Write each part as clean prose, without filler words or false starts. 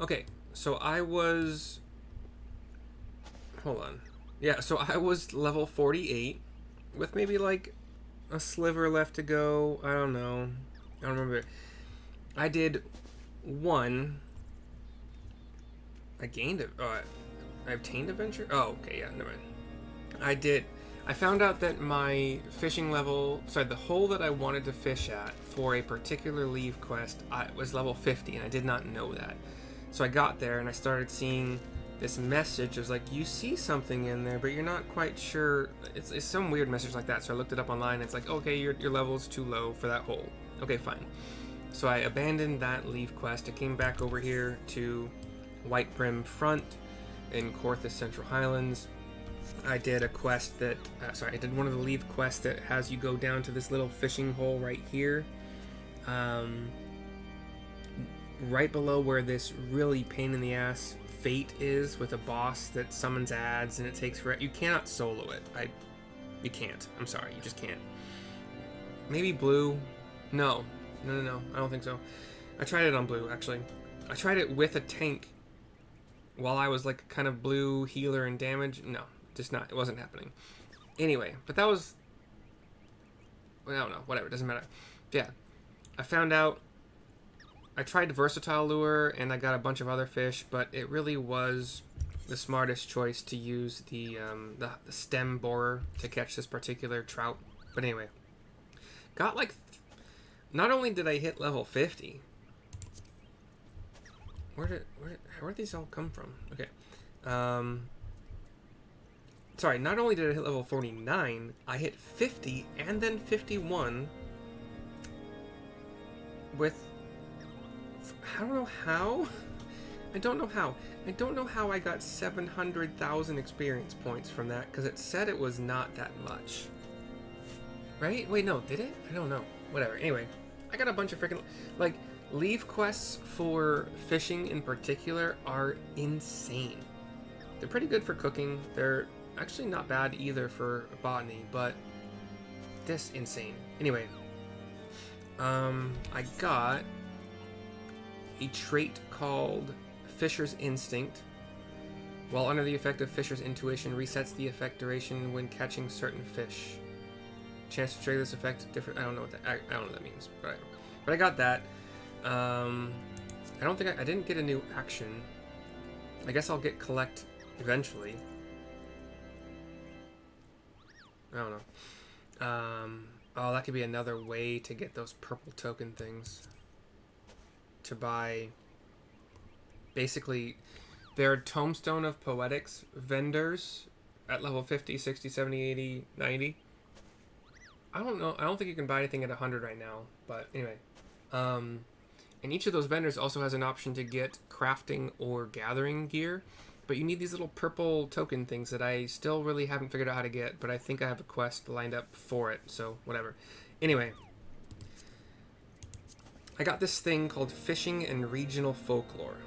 Okay, so I was... Hold on. Yeah, so I was level 48 with maybe like a sliver left to go. I don't know. I don't remember. I did one. I gained it. I obtained adventure? Oh, okay, yeah, never mind. I did. I found out that my fishing level, sorry, the hole that I wanted to fish at for a particular leave quest was level 50, and I did not know that. So I got there and I started seeing this message. It was like, you see something in there, but you're not quite sure. It's some weird message like that. So I looked it up online. It's like, okay, your level is too low for that hole. Okay, fine. So I abandoned that leave quest. I came back over here to White Brim Front in Corthus Central Highlands. I did a quest that, I did one of the leave quests that has you go down to this little fishing hole right here. Right below where this really pain in the ass fate is with a boss that summons ads and it takes forever. You cannot solo it. You can't. I'm sorry. You just can't. Maybe blue. No. I don't think so. I tried it on blue, actually. I tried it with a tank while I was like kind of blue healer and damage. No, just not. It wasn't happening. Anyway, but that was... I don't know. Whatever. It doesn't matter. Yeah. I found out... I tried versatile lure and I got a bunch of other fish, but it really was the smartest choice to use the stem borer to catch this particular trout. But anyway, got like... Not only did I hit level 50... Where did these all come from? Okay. Sorry, not only did I hit level 49, I hit 50 and then 51 with... I don't know how. I don't know how. I don't know how I got 700,000 experience points from that, because it said it was not that much. Right? Wait, no, did it? I don't know. Whatever. Anyway, I got a bunch of freaking... Like, leave quests for fishing in particular are insane. They're pretty good for cooking. They're actually not bad either for botany, but this insane. Anyway, I got a trait called Fisher's Instinct. While under the effect of Fisher's Intuition, resets the effect duration when catching certain fish. Chance to trigger this effect different. I don't know what that means, but I got that. I don't think I didn't get a new action. I guess I'll get collect eventually. I don't know. Oh, that could be another way to get those purple token things. To buy... Basically, there are Tombstone of Poetics vendors at level 50, 60, 70, 80, 90. I don't know. I don't think you can buy anything at 100 right now. But anyway. And each of those vendors also has an option to get crafting or gathering gear. But you need these little purple token things that I still really haven't figured out how to get. But I think I have a quest lined up for it. So, whatever. Anyway. I got this thing called Fishing and Regional Folklore.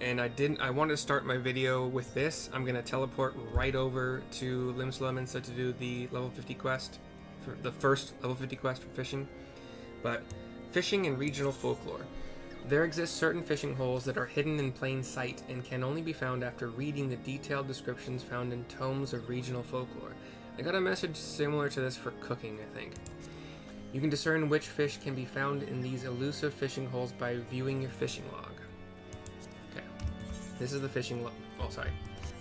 And I wanted to start my video with this. I'm going to teleport right over to Limslemensa to do the level 50 quest. For the first level 50 quest for fishing. But Fishing and Regional Folklore. There exist certain fishing holes that are hidden in plain sight and can only be found after reading the detailed descriptions found in tomes of regional folklore. I got a message similar to this for cooking, I think. You can discern which fish can be found in these elusive fishing holes by viewing your fishing log. Okay. This is the fishing log. Oh, sorry.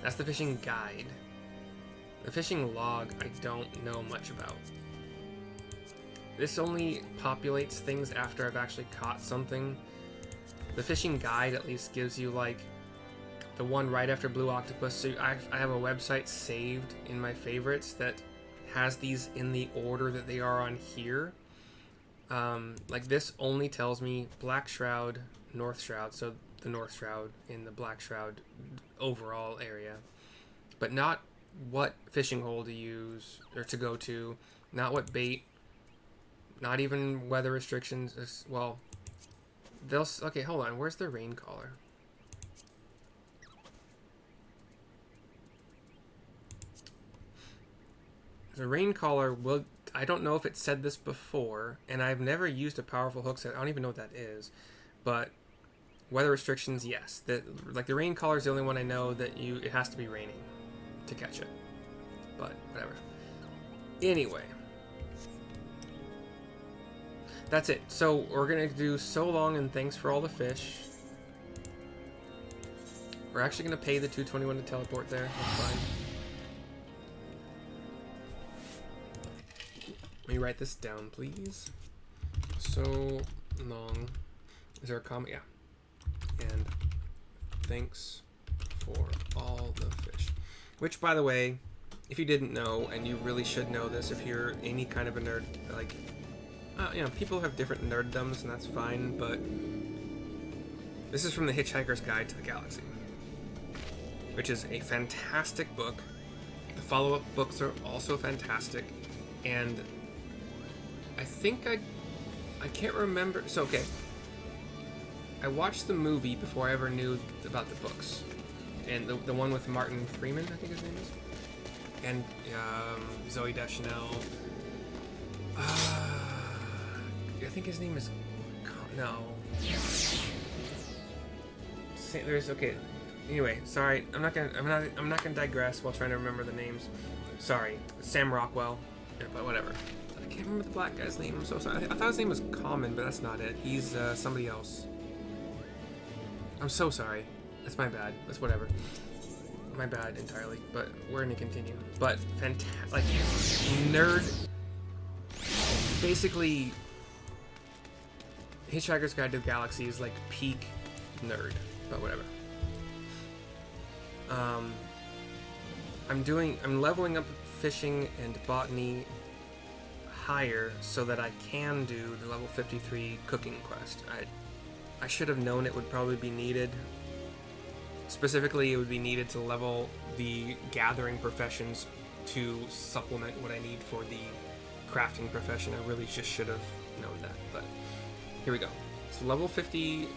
That's the fishing guide. The fishing log, I don't know much about. This only populates things after I've actually caught something. The fishing guide at least gives you, like, the one right after Blue Octopus. So I have a website saved in my favorites that has these in the order that they are on here. Like, this only tells me Black Shroud, North Shroud, so the North Shroud in the Black Shroud overall area. But not what fishing hole to use, or to go to, not what bait, not even weather restrictions. Well, okay, hold on, where's the rain collar? The rain collar will... I don't know if it said this before, and I've never used a powerful hook set. I don't even know what that is. But Weather restrictions, yes. Like the rain collar is the only one I know that it has to be raining to catch it. But whatever. Anyway. That's it. So we're going to do so long and thanks for all the fish. We're actually going to pay the 221 to teleport there. That's fine. Let me write this down, please. So long. Is there a comma? Yeah. And thanks for all the fish. Which, by the way, if you didn't know, and you really should know this if you're any kind of a nerd, like, you know, people have different nerddoms, and that's fine, but this is from The Hitchhiker's Guide to the Galaxy, which is a fantastic book. The follow-up books are also fantastic, and I think I can't remember. So, okay. I watched the movie before I ever knew about the books. And the one with Martin Freeman, I think his name is. And Zoe Deschanel. I think his name is... No. There's... Okay. Anyway, sorry. I'm not gonna digress while trying to remember the names. Sorry. Sam Rockwell. Yeah, but whatever. I can't remember the black guy's name. I'm so sorry. I thought his name was Common, but that's not it. He's somebody else. I'm so sorry. That's my bad. That's whatever. My bad entirely. But we're gonna continue. But fantastic, like nerd. Basically, Hitchhiker's Guide to the Galaxy is like peak nerd. But whatever. I'm leveling up fishing and botany higher so that I can do the level 53 cooking quest. I should have known it would probably be needed. Specifically, it would be needed to level the gathering professions to supplement what I need for the crafting profession. I really just should have known that, but here we go. So level 50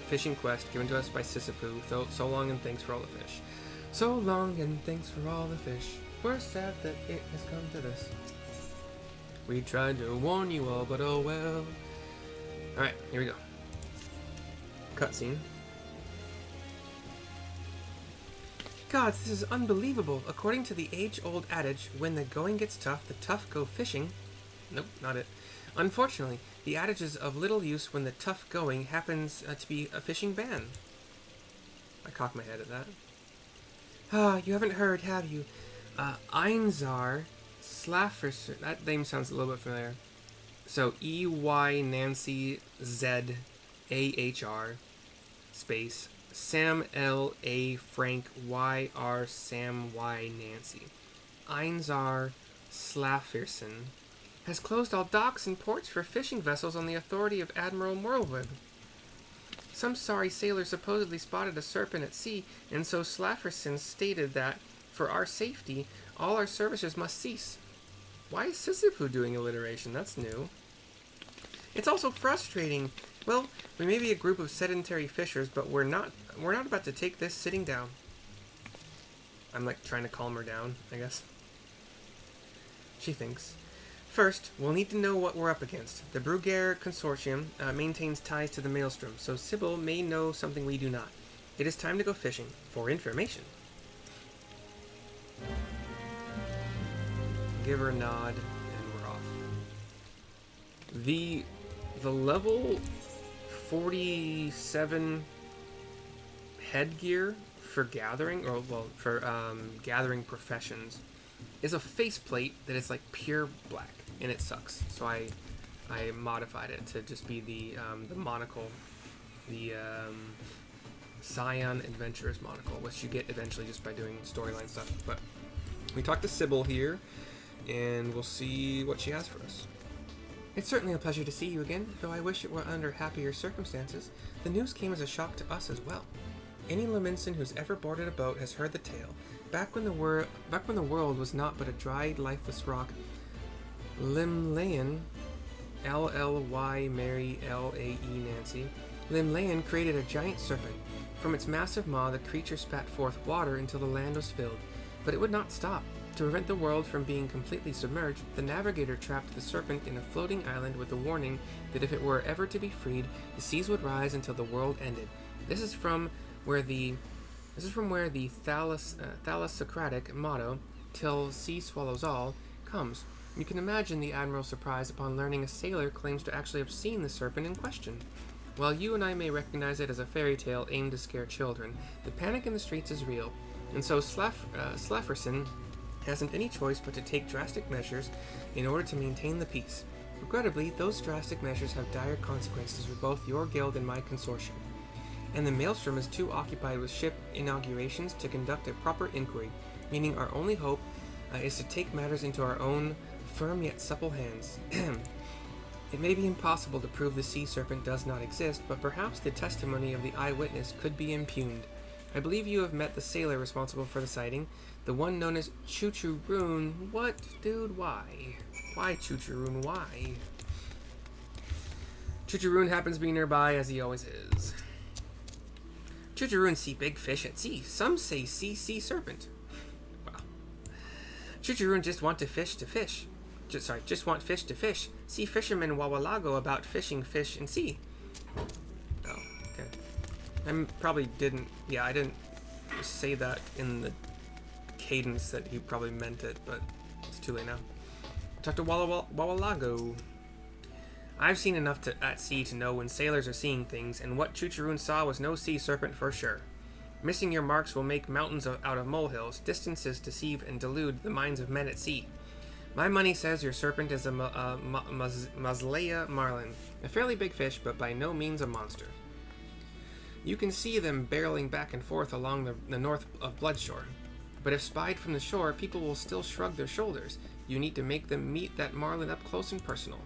fishing quest given to us by Sisyphus. So long and thanks for all the fish. So long and thanks for all the fish. We're sad that it has come to this. We tried to warn you all, but oh well. Alright, here we go. Cutscene. God, this is unbelievable. According to the age-old adage, when the going gets tough, the tough go fishing. Nope, not it. Unfortunately, the adage is of little use when the tough going happens to be a fishing ban. I cock my head at that. Ah, you haven't heard, have you? Einzar Slafferson. That name sounds a little bit familiar. So, E-Y Nancy Z-A-H-R space Sam L-A Frank Y-R Sam Y Nancy. Einzar Slafferson has closed all docks and ports for fishing vessels on the authority of Admiral Merlwood. Some sorry sailor supposedly spotted a serpent at sea, and so Slafferson stated that, for our safety, all our services must cease. Why is Sisyphus doing alliteration? That's new. It's also frustrating. Well, we may be a group of sedentary fishers, but we're not about to take this sitting down. I'm like trying to calm her down, I guess. She thinks. First, we'll need to know what we're up against. The Bruguiere Consortium maintains ties to the Maelstrom, so Sybil may know something we do not. It is time to go fishing for information. Give her a nod, and we're off. The level 47 headgear for gathering, or well, for gathering professions, is a faceplate that is like pure black, and it sucks. So I modified it to just be the monocle, the Scion Adventurers monocle, which you get eventually just by doing storyline stuff. But we talked to Sybil here, and we'll see what she has for us. It's certainly a pleasure to see you again, though I wish it were under happier circumstances. The news came as a shock to us as well. Any Leminson who's ever boarded a boat has heard the tale. Back when the world was not but a dried, lifeless rock, Limlayan, L-L-Y Mary L-A-E Nancy, Limlayan created a giant serpent. From its massive maw, the creature spat forth water until the land was filled. But it would not stop. To prevent the world from being completely submerged, the navigator trapped the serpent in a floating island with the warning that if it were ever to be freed, the seas would rise until the world ended. This is from where the thalassocratic motto, "Till sea swallows all," comes. You can imagine the admiral's surprise upon learning a sailor claims to actually have seen the serpent in question. While you and I may recognize it as a fairy tale aimed to scare children, the panic in the streets is real, and so Slafferson hasn't any choice but to take drastic measures in order to maintain the peace. Regrettably, those drastic measures have dire consequences for both your guild and my consortium, and the Maelstrom is too occupied with ship inaugurations to conduct a proper inquiry, meaning our only hope is to take matters into our own firm yet supple hands. It may be impossible to prove the sea serpent does not exist, but perhaps the testimony of the eyewitness could be impugned. I believe you have met the sailor responsible for the sighting, the one known as Choo-Choo-Roon. What? Dude, why? Why Choo-Choo-Roon? Why? Choo-Choo-Roon happens to be nearby, as he always is. Choo-Choo-Roon see big fish at sea. Some say see sea serpent. Wow. Choo-Choo-Roon just want to fish to fish. Just want fish to fish. See fishermen Wawalago about fishing fish in sea. Oh, okay. I probably didn't. Yeah, I didn't say that in the cadence that he probably meant it, but it's too late now. Talk to Wawalago. I've seen enough at sea to know when sailors are seeing things, and what Choo-Choo-Roon saw was no sea serpent for sure. Missing your marks will make mountains out of molehills. Distances deceive and delude the minds of men at sea. My money says your serpent is a Maslea marlin, a fairly big fish, but by no means a monster. You can see them barreling back and forth along the north of Bloodshore, but if spied from the shore, people will still shrug their shoulders. You need to make them meet that marlin up close and personal.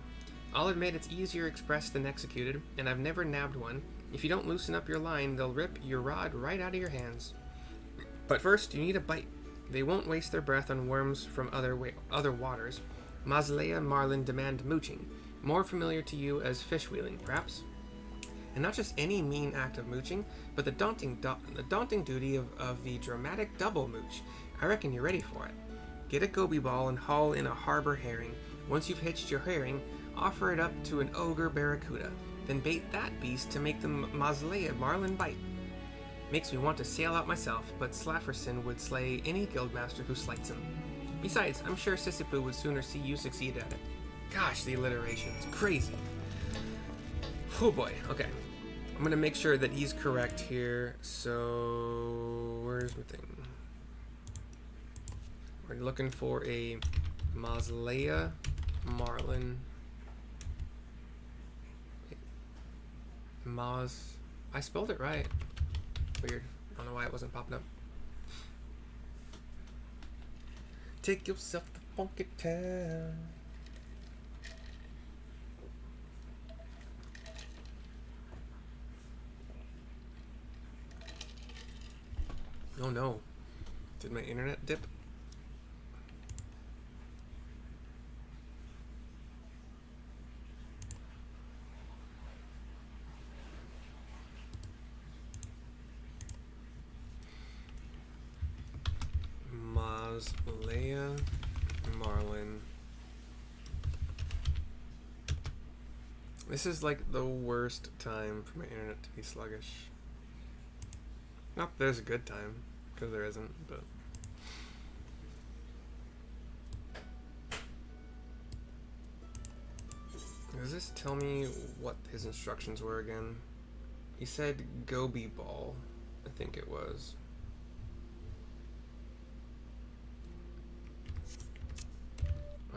I'll admit it's easier expressed than executed, and I've never nabbed one. If you don't loosen up your line, they'll rip your rod right out of your hands. But first, you need a bite. They won't waste their breath on worms from other waters. Maslea marlin demand mooching, more familiar to you as fish wheeling, perhaps. And not just any mean act of mooching, but the daunting duty of the dramatic double mooch. I reckon you're ready for it. Get a goby ball and haul in a harbor herring. Once you've hitched your herring, offer it up to an ogre barracuda. Then bait that beast to make the Maslea marlin bite. Makes me want to sail out myself, but Slafferson would slay any guildmaster who slights him. Besides, I'm sure Sissipu would sooner see you succeed at it. Gosh, the alliteration is crazy. Oh boy, okay. I'm gonna make sure that he's correct here, so where's my thing? We're looking for a Maslea marlin. Wait. I spelled it right. Weird. I don't know why it wasn't popping up. Take yourself to Funky Town. Oh no. Did my internet dip? Maslea marlin. This is like the worst time for my internet to be sluggish. Not that there's a good time, because there isn't, but... Does this tell me what his instructions were again? He said goby ball, I think it was.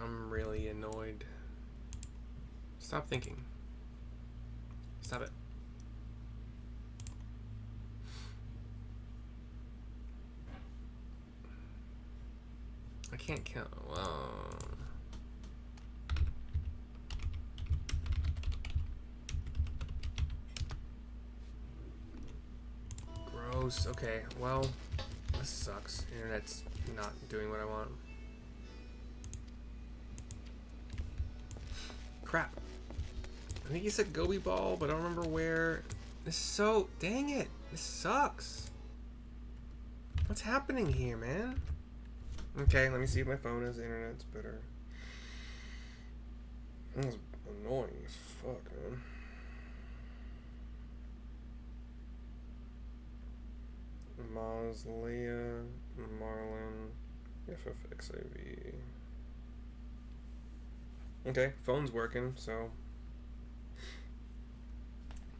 I'm really annoyed. Stop thinking. Stop it. I can't count. Gross. Okay, well, this sucks. Internet's not doing what I want. Crap. I think he said goby ball, but I don't remember where. This is so... Dang it. This sucks. What's happening here, man? Okay, let me see if my phone has internet's better. That was annoying as fuck, man. Maz, Leia, Marlin, FFXIV. Okay, phone's working, so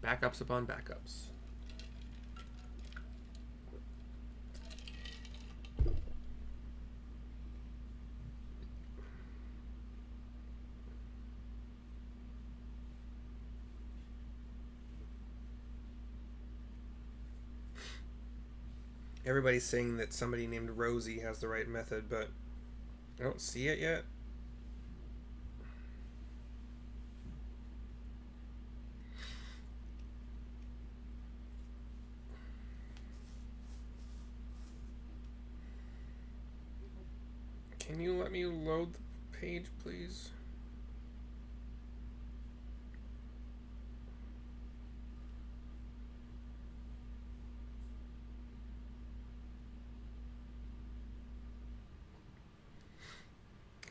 backups upon backups. Everybody's saying that somebody named Rosie has the right method, but I don't see it yet. Can you let me load the page, please?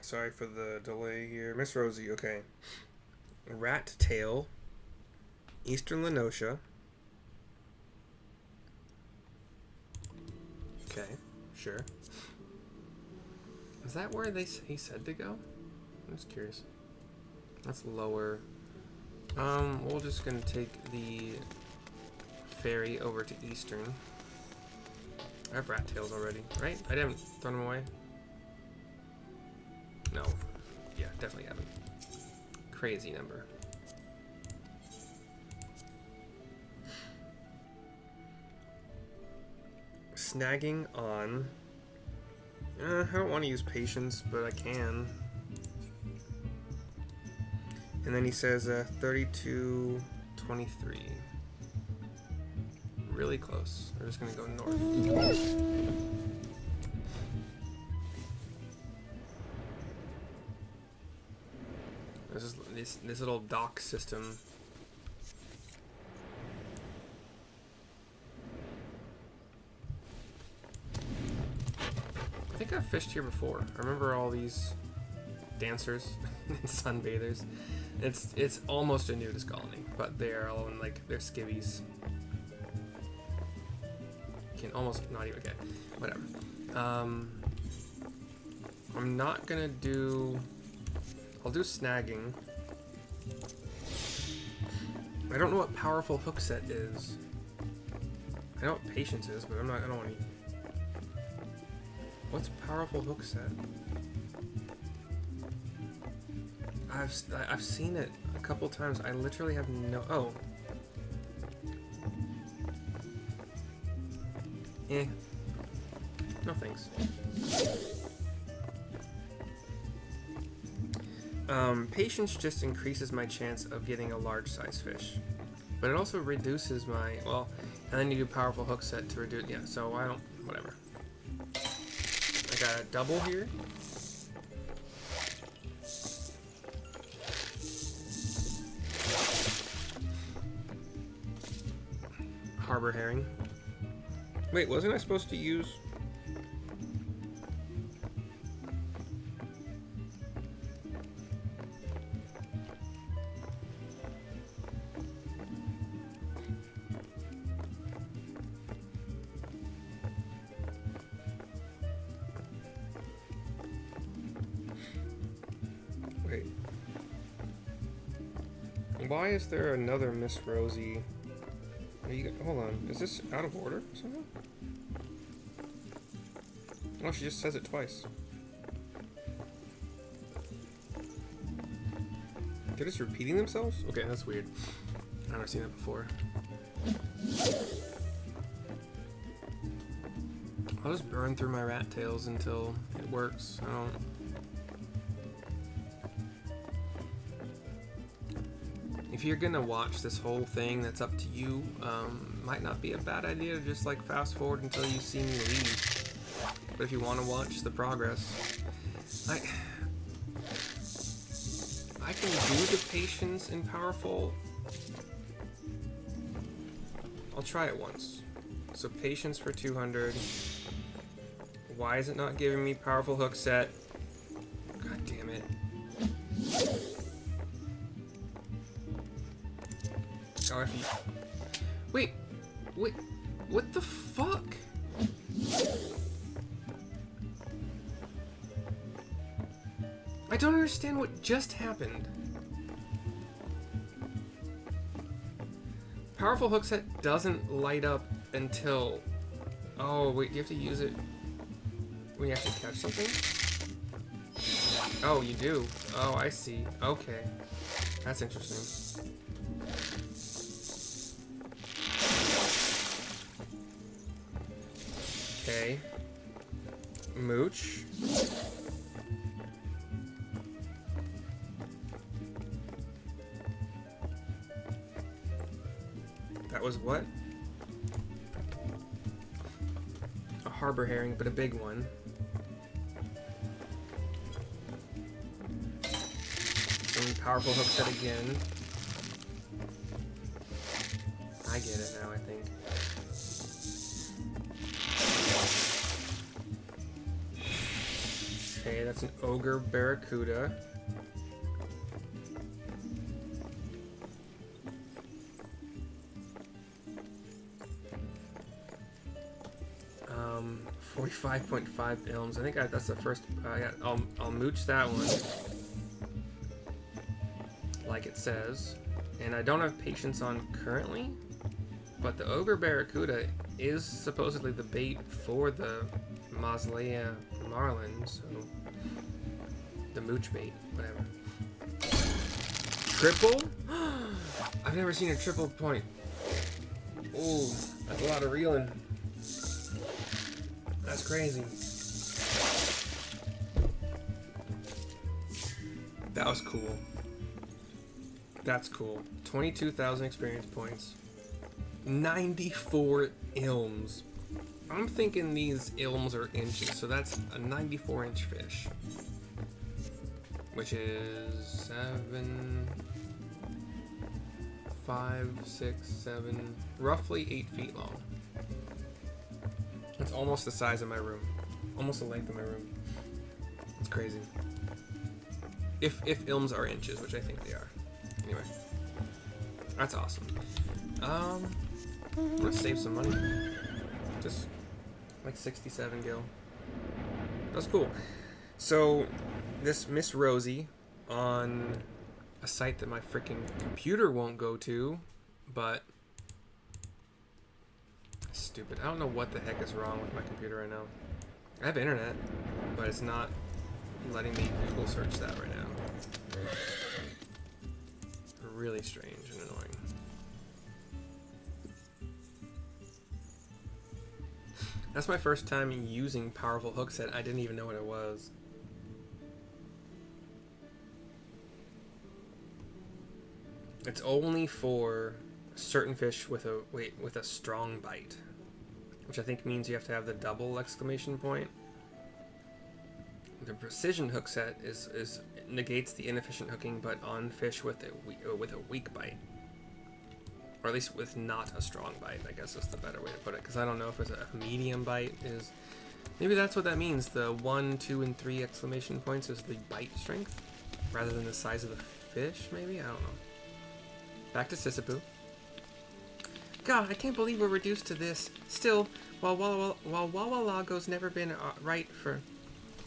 Sorry for the delay here. Miss Rosie, okay. Rat Tail, Eastern Lenosha. Okay, sure. Is that where he said to go? I'm just curious. That's lower. We're just gonna take the ferry over to Eastern. I have rat tails already, right? I didn't throw them away. No. Yeah, definitely haven't. Crazy number. Snagging on... I don't want to use patience, but I can. And then he says 32-23. Really close. We're just going to go north. This little dock system. I think I've fished here before. I remember all these dancers and sunbathers. It's almost a nudist colony, but they are all in like they're skivvies. Can almost not even, okay, whatever. I'm not gonna do. I'll do snagging. I don't know what powerful hook set is. I know what patience is, but I don't want to. What's powerful hook set? I've seen it a couple times. I literally have no. Oh. No thanks. Patience just increases my chance of getting a large size fish, but it also reduces my, well, and then you do powerful hook set to reduce, yeah, so I don't, whatever. I got a double here. Harbor herring. Wait, wasn't I supposed to use... Wait. Why is there another Miss Rosie? Hold on. Is this out of order somehow? Oh, she just says it twice. They're just repeating themselves? Okay, that's weird. I've never seen that before. I'll just burn through my rat tails until it works. I don't... If you're gonna watch this whole thing, that's up to you. Might not be a bad idea to just like fast forward until you see me leave. But if you want to watch the progress, I can do the patience in powerful. I'll try it once. So patience for 200, Why is it not giving me powerful hook set? God damn it. Oh, if you... Wait, what the fuck? I don't understand what just happened. Powerful hook set doesn't light up until... Oh, wait, do you have to use it when you have to catch something? Oh, you do. Oh, I see. Okay. That's interesting. Okay. Mooch. That was what? A harbor herring, but a big one. Some powerful hook set again. I get it now, I think. Okay, that's an ogre barracuda. Um, 45.5 ilms. I think that's the first. Yeah, I'll mooch that one, like it says. And I don't have patience on currently, but the ogre barracuda is supposedly the bait for the Moslea marlin, so the mooch bait, whatever. Triple? I've never seen a triple point. Oh, that's a lot of reeling. That's crazy. That was cool. That's cool. 22,000 experience points. 94 ilms. I'm thinking these ilms are inches, so that's a 94-inch fish. Which is 7, 5, 6, 7, roughly 8 feet long. It's almost the size of my room. Almost the length of my room. It's crazy. If ilms are inches, which I think they are. Anyway. That's awesome. I'm gonna save some money. Just like 67 gil. That's cool. So this Miss Rosie on a site that my freaking computer won't go to, but stupid. I don't know what the heck is wrong with my computer right now. I have internet, but it's not letting me Google search that right now. Really strange and annoying. That's my first time using powerful hook set. I didn't even know what it was. It's only for certain fish with a strong bite, which I think means you have to have the double exclamation point. The precision hook set is negates the inefficient hooking, but on fish with a weak bite, or at least with not a strong bite, I guess is the better way to put it. Because I don't know if it's a medium bite is. Maybe that's what that means. The 1, 2, and 3 exclamation points is the bite strength, rather than the size of the fish. Maybe, I don't know. Back to Sissipu. God, I can't believe we're reduced to this. Still, while Wawalago's never been right for...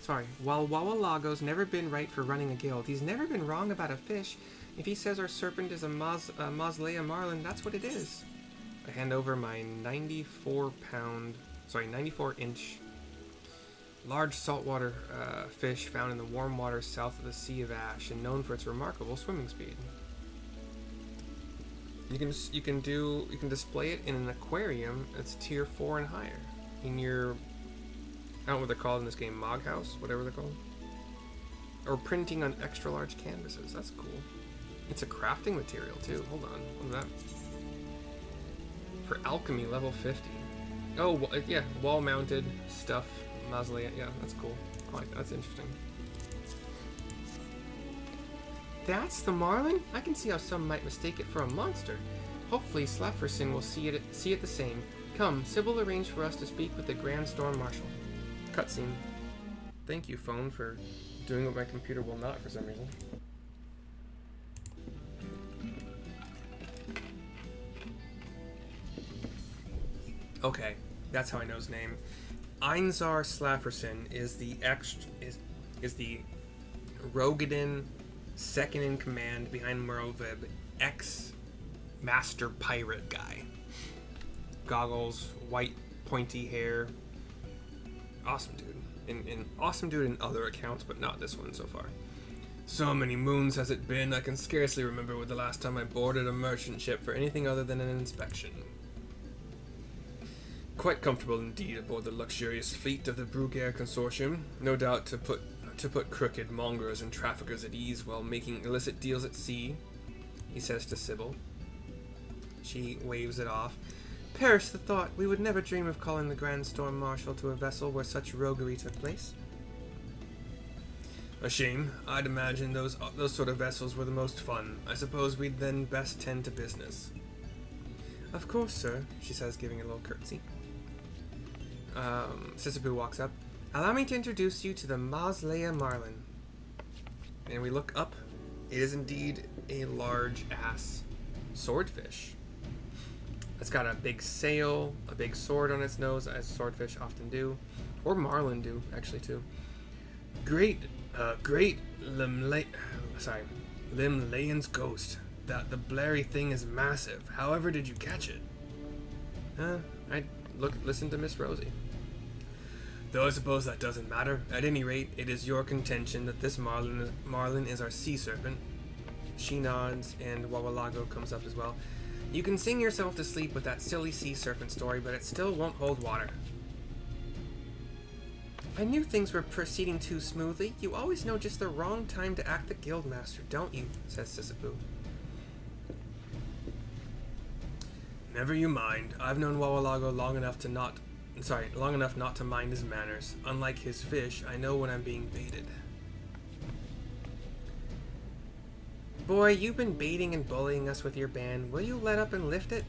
Sorry, while Wawalago's never been right for running a guild, he's never been wrong about a fish. If he says our serpent is a Moslea marlin, that's what it is. I hand over my 94-inch large saltwater fish found in the warm waters south of the Sea of Ash and known for its remarkable swimming speed. You can display it in an aquarium that's tier 4 and higher in your, I don't know what they're called in this game, Mog House, whatever they're called, or printing on extra large canvases. That's cool. It's a crafting material too. Hold on, what's that? For alchemy, level 50. Oh yeah, wall mounted stuff, Moslea. Yeah, that's cool. I like that. That's interesting. That's the marlin? I can see how some might mistake it for a monster. Hopefully Slafferson will see it the same. Come, Sybil arranged for us to speak with the Grand Storm Marshal. Cutscene. Thank you, phone, for doing what my computer will not for some reason. Okay, that's how I know his name. Einzar Slafferson is the Rogadin second in command behind Merlvib, ex-master pirate guy. Goggles, white pointy hair. Awesome dude. And awesome dude in other accounts, but not this one so far. So many moons has it been, I can scarcely remember the last time I boarded a merchant ship for anything other than an inspection. Quite comfortable indeed aboard the luxurious fleet of the Brugair Consortium, no doubt to put crooked mongers and traffickers at ease while making illicit deals at sea, he says to Sybil. She waves it off. Perish the thought, we would never dream of calling the Grand Storm Marshal to a vessel where such roguery took place. A shame. I'd imagine those sort of vessels were the most fun. I suppose we'd then best tend to business. Of course, sir, she says, giving a little curtsy. Sisyphus walks up. Allow me to introduce you to the Maslea Marlin. And we look up. It is indeed a large-ass swordfish. It's got a big sail, a big sword on its nose, as swordfish often do. Or marlin do, actually, too. Limlayan's ghost. The blurry thing is massive. However did you catch it? Listen to Miss Rosie. Though I suppose that doesn't matter. At any rate, it is your contention that this marlin is our sea serpent. She nods, and Wawalago comes up as well. You can sing yourself to sleep with that silly sea serpent story, but it still won't hold water. I knew things were proceeding too smoothly. You always know just the wrong time to act the guildmaster, don't you? Says Sisyphus. Never you mind. I've known Wawalago long enough not to mind his manners. Unlike his fish, I know when I'm being baited. Boy, you've been baiting and bullying us with your ban. Will you let up and lift it?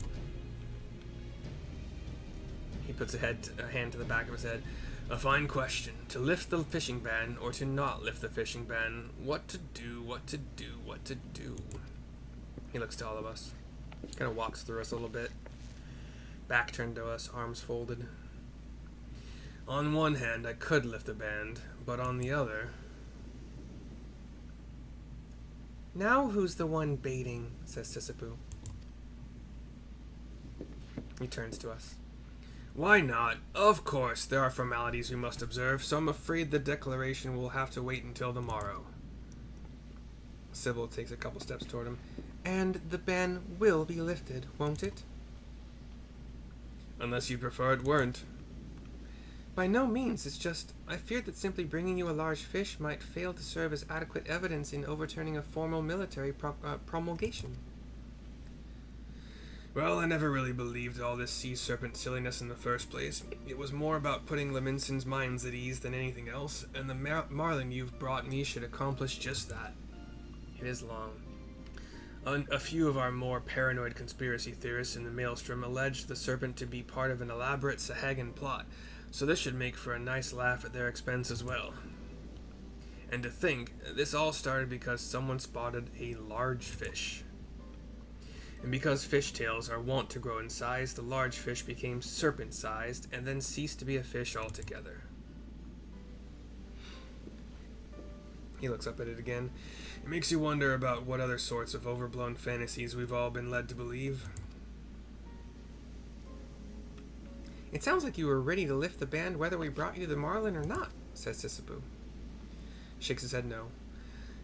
He puts a hand to the back of his head. A fine question. To lift the fishing ban, or to not lift the fishing ban. What to do, what to do, what to do. He looks to all of us. Kind of walks through us a little bit. Back turned to us, arms folded. On one hand, I could lift the ban, but on the other... Now who's the one baiting, says Sisyphus. He turns to us. Why not? Of course, there are formalities we must observe, so I'm afraid the declaration will have to wait until the morrow. Sybil takes a couple steps toward him. And the ban will be lifted, won't it? Unless you prefer it weren't. By no means, it's just, I feared that simply bringing you a large fish might fail to serve as adequate evidence in overturning a formal military promulgation. Well, I never really believed all this sea serpent silliness in the first place. It was more about putting Laminson's minds at ease than anything else, and the marlin you've brought me should accomplish just that. It is long. A few of our more paranoid conspiracy theorists in the Maelstrom alleged the serpent to be part of an elaborate Sahagan plot, so this should make for a nice laugh at their expense as well. And to think, this all started because someone spotted a large fish. And because fishtails are wont to grow in size, the large fish became serpent-sized and then ceased to be a fish altogether. He looks up at it again. It makes you wonder about what other sorts of overblown fantasies we've all been led to believe. It sounds like you were ready to lift the ban whether we brought you the marlin or not, says Sisyphus. Shakes his head no.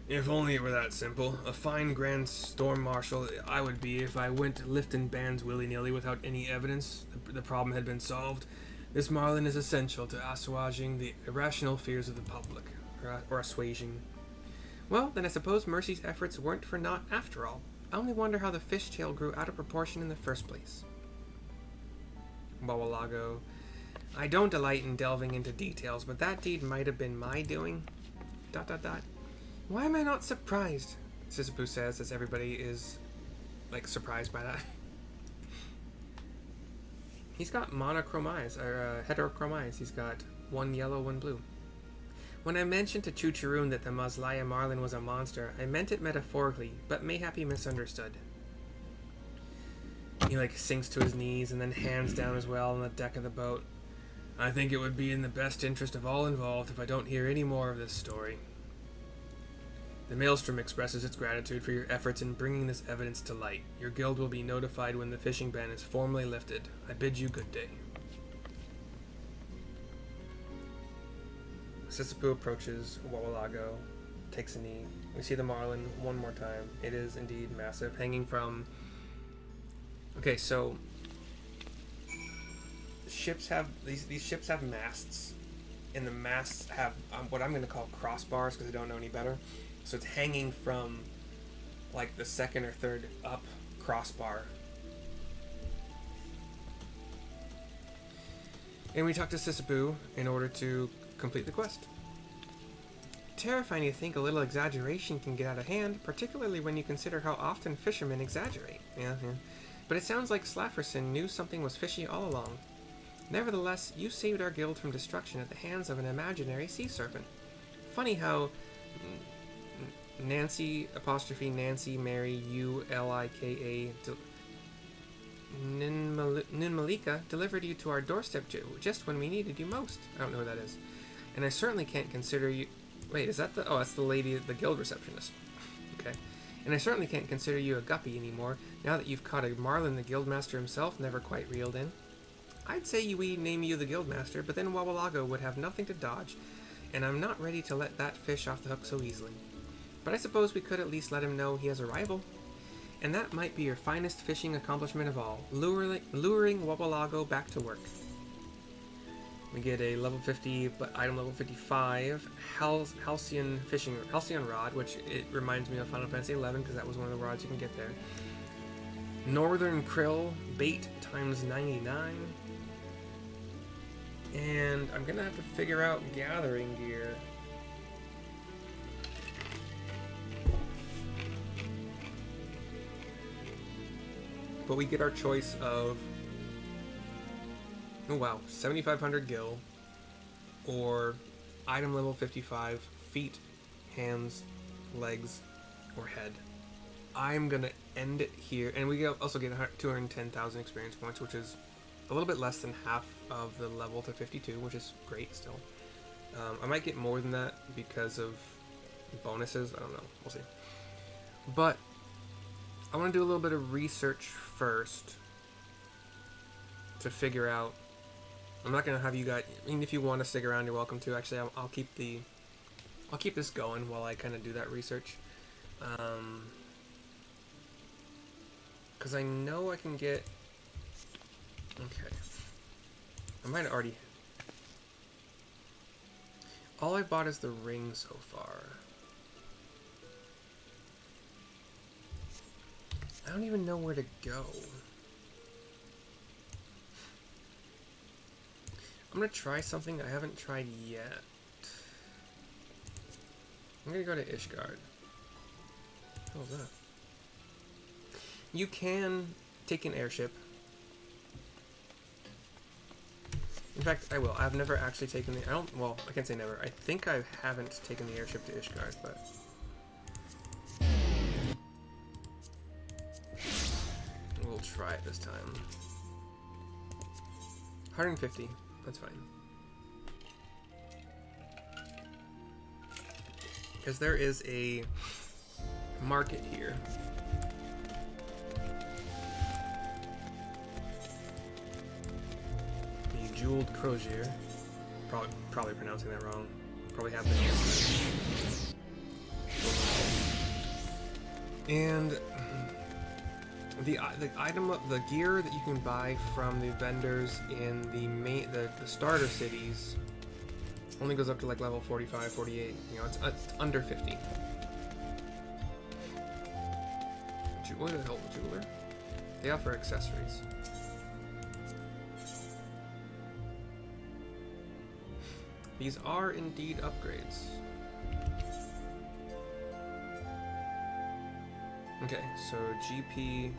If only it were that simple. A fine Grand Storm Marshal I would be if I went lifting bans willy-nilly without any evidence the problem had been solved. This marlin is essential to assuaging the irrational fears of the public, or assuaging. Well, then I suppose Mercy's efforts weren't for naught after all. I only wonder how the fishtail grew out of proportion in the first place. Wawalago. I don't delight in delving into details, but that deed might have been my doing. ... Why am I not surprised? Sisyphus says, as everybody is, surprised by that. He's got monochrome eyes, or heterochrome eyes. He's got one yellow, one blue. When I mentioned to Chuchurun that the Maslaya marlin was a monster, I meant it metaphorically, but mayhap he misunderstood. He like sinks to his knees and then hands down as well on the deck of the boat. I think it would be in the best interest of all involved if I don't hear any more of this story. The Maelstrom expresses its gratitude for your efforts in bringing this evidence to light. Your guild will be notified when the fishing ban is formally lifted. I bid you good day. Sisapu approaches Wawalago, takes a knee. We see the marlin one more time. It is indeed massive, hanging from... Okay, so... Ships have... These ships have masts. And the masts have what I'm going to call crossbars, because I don't know any better. So it's hanging from, like, the second or third up crossbar. And we talk to Sisapu in order to complete the quest. Terrifying to think a little exaggeration can get out of hand, particularly when you consider how often fishermen exaggerate. Yeah. But it sounds like Slafferson knew something was fishy all along. Nevertheless, you saved our guild from destruction at the hands of an imaginary sea serpent. Funny how Nancy Mary Ulika Ninmalika delivered you to our doorstep just when we needed you most. I don't know who that is. And I certainly can't consider you... Wait, is that the... Oh, that's the lady, the guild receptionist. Okay. And I certainly can't consider you a guppy anymore, now that you've caught a marlin the guildmaster himself never quite reeled in. I'd say we name you the guildmaster, but then Wawalago would have nothing to dodge, and I'm not ready to let that fish off the hook so easily. But I suppose we could at least let him know he has a rival. And that might be your finest fishing accomplishment of all, luring Wawalago back to work. We get a level 50, but item level 55, Halcyon Rod, which it reminds me of Final Fantasy XI, because that was one of the rods you can get there. Northern Krill, bait times 99. And I'm gonna have to figure out gathering gear. But we get our choice of, oh wow, 7,500 gil, or item level 55, feet, hands, legs, or head. I'm gonna end it here, and we also get 210,000 experience points, which is a little bit less than half of the level to 52, which is great still. I might get more than that because of bonuses, I don't know, we'll see. But I want to do a little bit of research first to figure out. I'm not gonna have you guys. I mean, if you want to stick around, you're welcome to. Actually, I'll keep this going while I kind of do that research, because I know I can get. Okay, I might have already. All I bought is the ring so far. I don't even know where to go. I'm gonna try something I haven't tried yet. I'm gonna go to Ishgard. What was that? You can take an airship. In fact, I will. I've never actually taken the... Well, I can't say never. I think I haven't taken the airship to Ishgard, but... We'll try it this time. 150. That's fine. Because there is a market here. The Jeweled Crozier. Probably pronouncing that wrong. Probably have been. And the gear that you can buy from the vendors in the starter cities only goes up to like level 45, 48. You know, it's under 50. What the hell, jeweler? They offer accessories. These are indeed upgrades. Okay, so GP.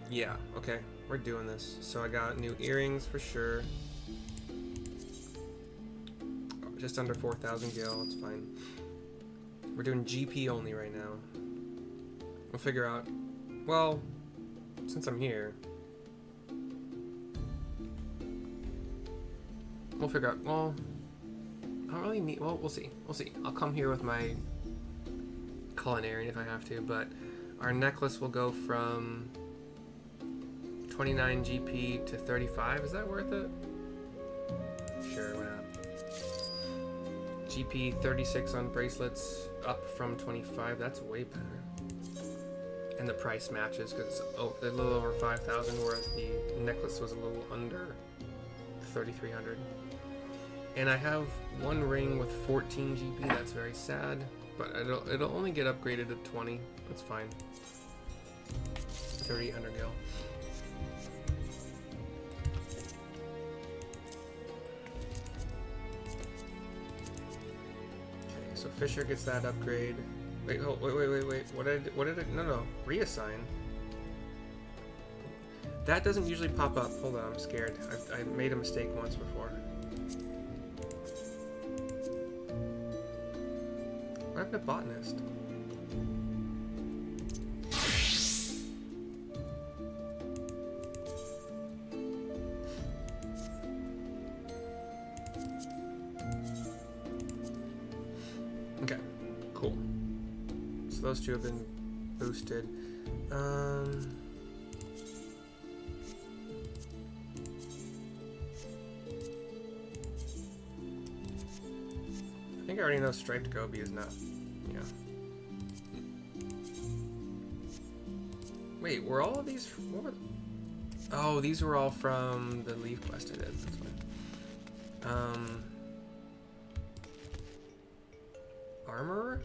Yeah, okay, we're doing this. So I got new earrings for sure. Just under 4,000 gil, it's fine. We're doing GP only right now. We'll figure out, well, since I'm here, we'll figure out, well, I don't really need, well, we'll see. We'll see. I'll come here with my culinary if I have to, but our necklace will go from 29 GP to 35. Is that worth it? Sure, why not? GP 36 on bracelets, up from 25. That's way better. And the price matches because it's a little over 5,000, whereas the necklace was a little under 3,300. And I have one ring with 14 GP. That's very sad, but it'll only get upgraded to 20. That's fine. 3,800 gil. Okay, so Fisher gets that upgrade. Wait, oh, wait. What did it? No. Reassign. That doesn't usually pop up. Hold on, I'm scared. I made a mistake once before. What happened to botanist? Okay, cool. So those two have been boosted. I think I already know striped goby is not. Yeah. Wait, were all of these? What were? Oh, these were all from the leaf quest I did. That's fine. Armorer?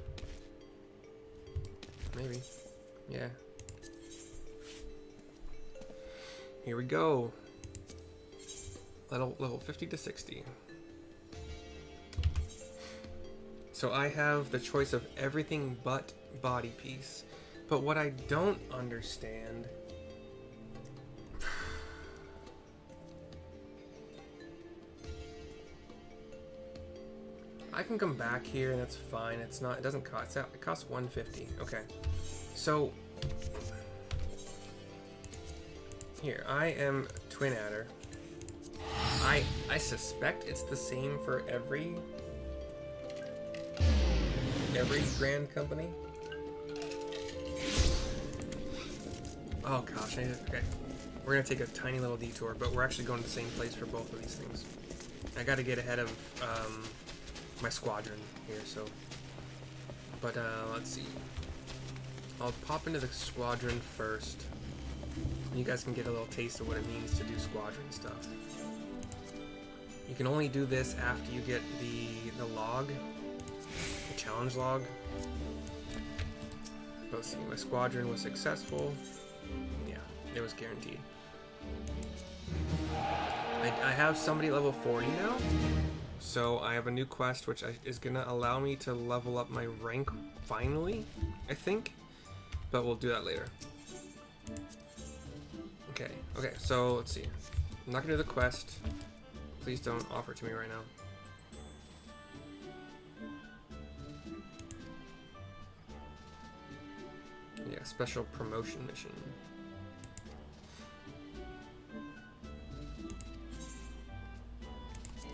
Maybe. Yeah. Here we go. Level 50 to 60. So I have the choice of everything but body piece. But what I don't understand... I can come back here and that's fine. It's not, it doesn't cost, it costs 150. Okay. So here, I am Twin Adder. I suspect it's the same for every brand company. Oh gosh, okay. We're gonna take a tiny little detour, but we're actually going to the same place for both of these things. I gotta get ahead of my squadron here, so. But let's see. I'll pop into the squadron first. You guys can get a little taste of what it means to do squadron stuff. You can only do this after you get the log, the challenge log. Let's see, my squadron was successful. Yeah, it was guaranteed. I have somebody level 40 now, so I have a new quest which is gonna allow me to level up my rank finally, I think, but we'll do that later. Okay, so let's see. I'm not gonna do the quest. Please don't offer it to me right now. Yeah, special promotion mission.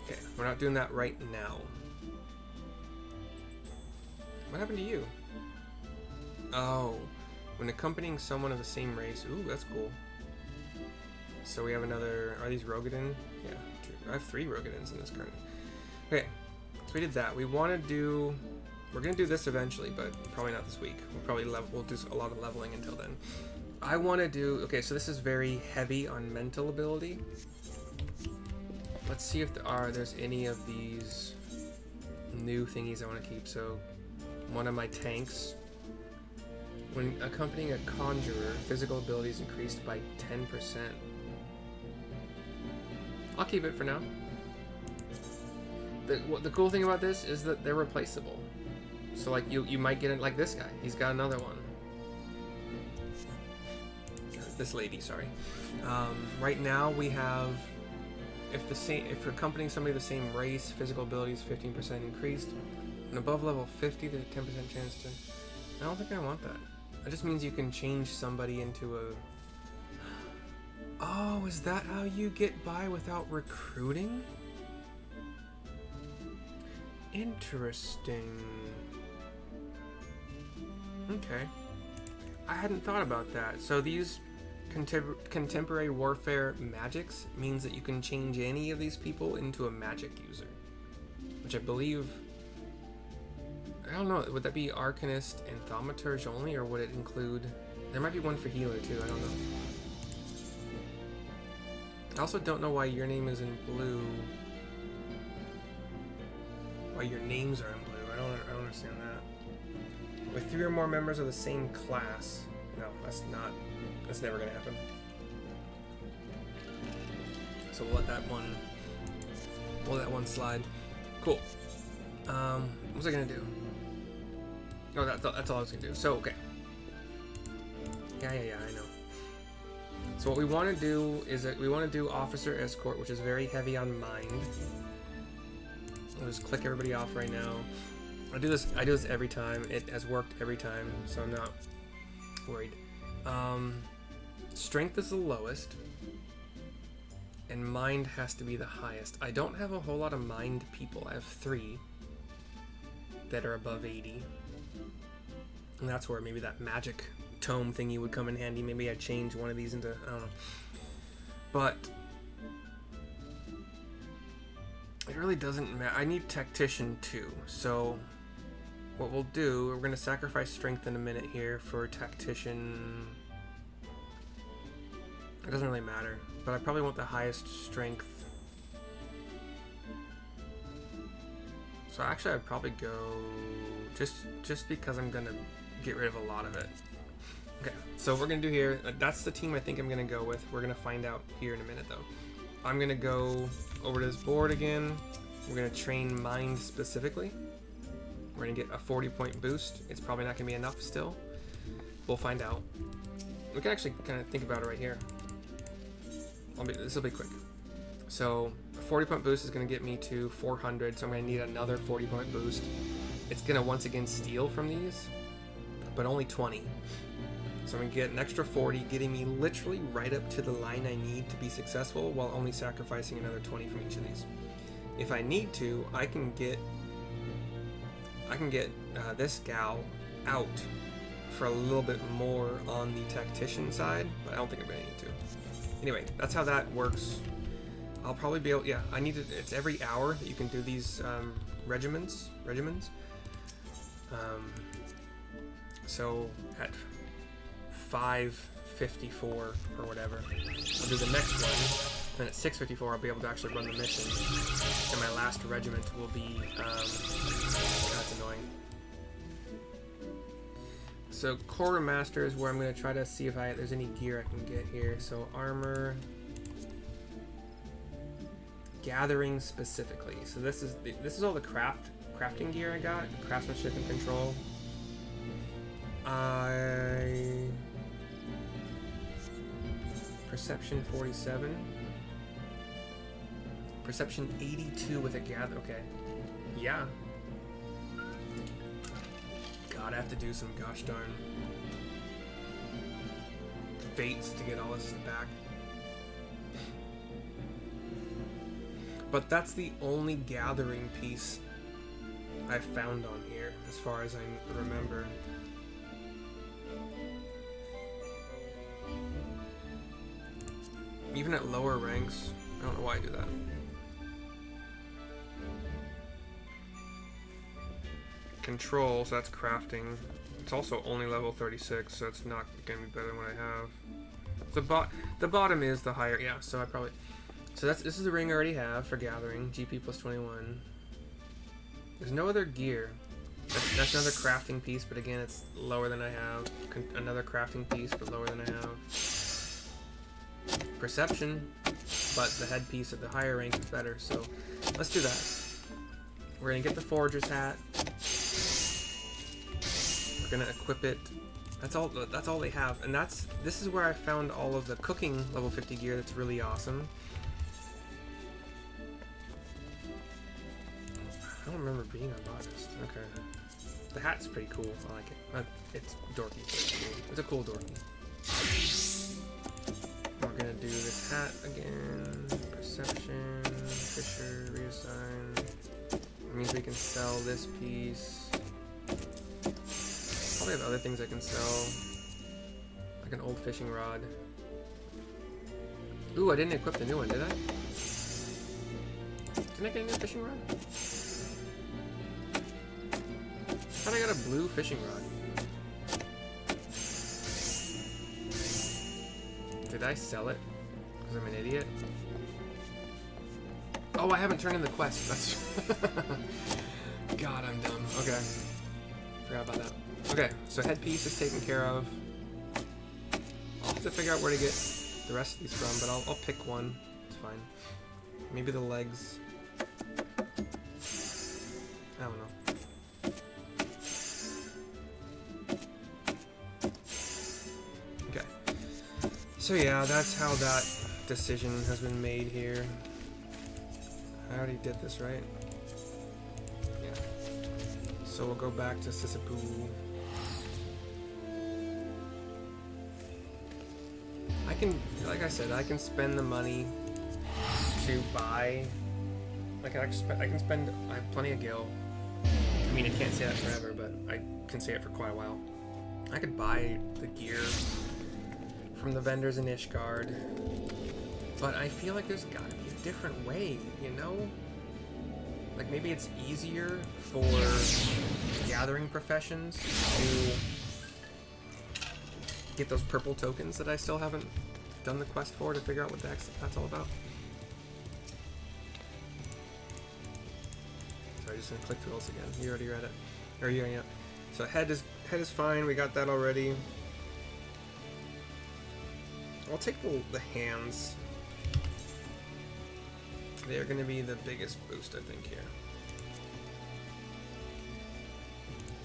Okay, we're not doing that right now. What happened to you? Oh, when accompanying someone of the same race. Ooh, that's cool. So we have another, are these Rogadin? Yeah, true. I have 3 Rogadins in this current. Okay, so we did that. We want to do, we're going to do this eventually, but probably not this week. We'll do a lot of leveling until then. I want to do, okay, so this is very heavy on mental ability. Let's see if there's any of these new thingies I want to keep. So one of my tanks, when accompanying a conjurer, physical ability is increased by 10%. I'll keep it for now. The cool thing about this is that they're replaceable. So like you might get it like this guy. He's got another one. this lady, sorry. Right now we have, if you're accompanying somebody of the same race, physical abilities 15% increased, and above level 50, there's a 10% chance to. I don't think I want that. That just means you can change somebody into a. Oh, is that how you get by without recruiting? Interesting. Okay. I hadn't thought about that. So these contemporary warfare magics means that you can change any of these people into a magic user. Which I believe... I don't know, would that be Arcanist and Thaumaturge only, or would it include... There might be one for healer too, I don't know. I also don't know why your name is in blue. Why your names are in blue. I don't understand that. With 3 or more members of the same class. No, that's never gonna happen. So we'll let that one slide. Cool. What was I gonna do? Oh, that's all I was gonna do. So, okay. Yeah, I know. So what we want to do is that we want to do Officer Escort, which is very heavy on mind. I'll just click everybody off right now. I do this every time. It has worked every time, so I'm not worried. Strength is the lowest, and mind has to be the highest. I don't have a whole lot of mind people. I have 3 that are above 80. And that's where maybe that magic tome thingy would come in handy. Maybe I'd change one of these into, I don't know. But it really doesn't matter. I need Tactician too. So what we'll do, we're going to sacrifice Strength in a minute here for Tactician. It doesn't really matter, but I probably want the highest Strength. So actually I'd probably go just because I'm going to get rid of a lot of it. Okay, so we're going to do here, that's the team I think I'm going to go with. We're going to find out here in a minute though. I'm going to go over to this board again. We're going to train mind specifically. We're going to get a 40-point boost. It's probably not going to be enough still. We'll find out. We can actually kind of think about it right here. This will be quick. So a 40-point boost is going to get me to 400, so I'm going to need another 40-point boost. It's going to once again steal from these, but only 20. So I'm going to get an extra 40, getting me literally right up to the line I need to be successful, while only sacrificing another 20 from each of these. If I need to, I can get this gal out for a little bit more on the Tactician side, but I don't think I'm going to need to. Anyway, that's how that works. I'll probably be able, yeah, it's every hour that you can do these regimens. So at 5:54 or whatever, I'll do the next one. Then at 6:54, I'll be able to actually run the mission, and my last regiment will be. That's annoying. So Quartermaster is where I'm going to try to see if there's any gear I can get here. So armor, gathering specifically. So this is all the crafting gear I got. Craftsmanship and control. Perception 47. Perception 82 with a gather. Okay. Yeah. God, I have to do some gosh darn fates to get all this back. But that's the only gathering piece I've found on here, as far as I remember. Even at lower ranks, I don't know why I do that. Control, so that's crafting. It's also only level 36, so it's not gonna be better than what I have. The bottom is the higher, yeah. So this is the ring I already have for gathering. GP plus 21. There's no other gear. That's another crafting piece, but again, it's lower than I have. Another crafting piece, but lower than I have. Perception, but the headpiece at the higher rank is better, so let's do that. We're gonna get the Forager's hat. We're gonna equip it That's all they have, and this is where I found all of the cooking level 50 gear that's really awesome. I don't remember being on August. Okay. The hat's pretty cool. I like it. It's dorky. It's a cool dorky. We're gonna do this hat again. Perception, Fisher, reassign. It means we can sell this piece. Probably have other things I can sell. Like an old fishing rod. Ooh, I didn't equip the new one, did I? Didn't I get a new fishing rod? I thought I got a blue fishing rod. Did I sell it? Because I'm an idiot? Oh, I haven't turned in the quest. That's God, I'm dumb. Okay. Forgot about that. Okay, so headpiece is taken care of. I'll have to figure out where to get the rest of these from, but I'll pick one. It's fine. Maybe the legs. I don't know. Okay. So yeah, that's how that decision has been made here. I already did this, right? Yeah. So we'll go back to Sissipu. I can, like I said, I can spend the money to buy. Like I can spend. I have plenty of gil. I mean, I can't say that forever, but I can say it for quite a while. I could buy the gear from the vendors in Ishgard, but I feel like there's gotta be a different way, you know? Like maybe it's easier for gathering professions to get those purple tokens that I still haven't done the quest for to figure out what the heck that's all about. Sorry, just gonna click through this again. You already read it. Or yeah. So head is fine, we got that already. I'll take the hands. They are gonna be the biggest boost, I think, here.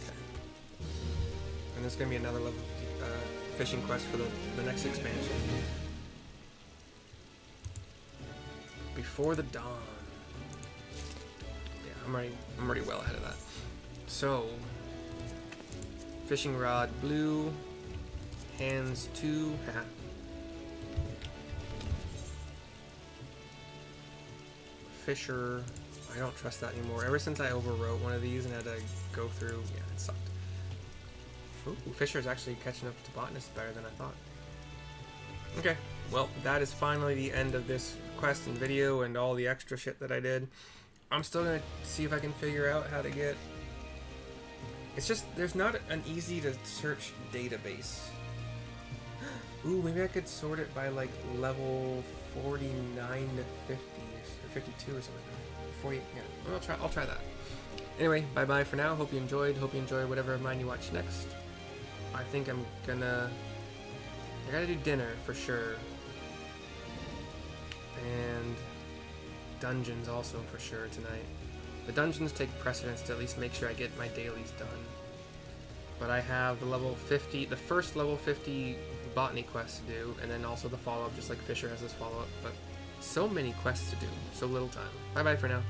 Okay. And there's gonna be another level fishing quest for the next expansion. Before the dawn. Yeah, I'm already well ahead of that. So, fishing rod blue, hands 2. Fisher, I don't trust that anymore. Ever since I overwrote one of these and had to go through, yeah, it sucked. Ooh, Fisher's actually catching up to Botanist better than I thought. Okay, well, that is finally the end of this quest and video and all the extra shit that I did. I'm still gonna see if I can figure out how to get... It's just, there's not an easy to search database. Ooh, maybe I could sort it by like level 49 to 50 or 52 or something. 40, yeah, I'll try that. Anyway, bye-bye for now. Hope you enjoyed. Hope you enjoy whatever of mine you watch next. I think I gotta do dinner for sure. And dungeons also for sure tonight. The dungeons take precedence to at least make sure I get my dailies done. But I have the level 50, the first level 50 botany quest to do, and then also the follow-up, just like Fisher has this follow-up. But so many quests to do, so little time. Bye-bye for now.